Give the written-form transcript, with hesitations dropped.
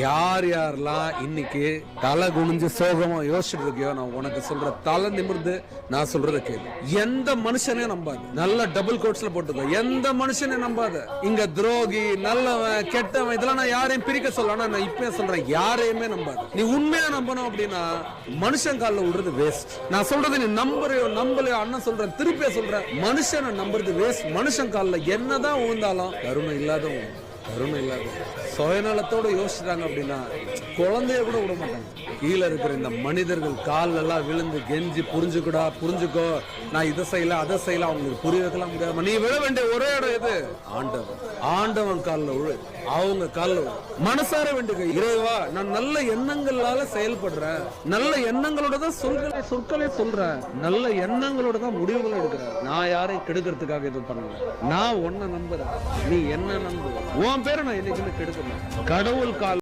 யார் யாரெல்லாம் இன்னைக்கு தலை குனிஞ்சு சோகமா யோசிச்சுட்டு இருக்கியோ, நான் உனக்கு சொல்ற தலை நிமிர்ந்து நான் சொல்றத கேளு. எந்த மனுஷனே நம்பாது. நல்ல டபுள் கோட்ஸ்ல போட்டுக்கோ. எந்த மனுஷனே நம்பாத. இங்க துரோகி, நல்லவன், கெட்டவன் இதெல்லாம் நான் யாரையும் பிரிக்க சொல்ல. நான் இப்பயே சொல்றேன், யாரையுமே நம்பாது. நீ உண்மையா நம்பணும் அப்படின்னா மனுஷன் காலில் விடுறது வேஸ்ட். நான் சொல்றது நீ நம்புறையோ நம்பலையோ, அண்ணன் சொல்றேன், திருப்பிய சொல்றேன், மனுஷனை நம்புறது வேஸ்ட். மனுஷன் காலில் என்னதான் விழுந்தாலும் கருணை இல்லாதவங்க, கருணை இல்லாத சுயநலத்தோட யோசிச்சாங்க அப்படின்னா குழந்தைய கூட விட மாட்டாங்க. கீழே இருக்கிற இந்த மனிதர்கள் கால் எல்லாம் விழுந்து கெஞ்சி புரிஞ்சுக்கோ, நான் இதை செய்யல அதை செய்யல, அவங்களுக்கு புரிய வைக்கலாம் முடியாது. நீ விழ வேண்டிய ஒரே இடம் எது? ஆண்டவன். ஆண்டவன் காலில் விழு, அவங்க காலில் மனசார வேண்டிய இறைவா, நான் நல்ல எண்ணங்களால செயல்படுறேன், நல்ல எண்ணங்களோட தான் சொற்களை சொல்றேன், நல்ல எண்ணங்களோட தான் முடிவுகளை எடுக்கிறேன். நான் யாரையும் கெடுக்கிறதுக்காக இது பண்ணல. நான் உன்னை நம்புறேன், நீ என்ன நம்பு. உன் பேரை நான் என்னைக்குமே கெடுக்கணும். கடவுள் கால்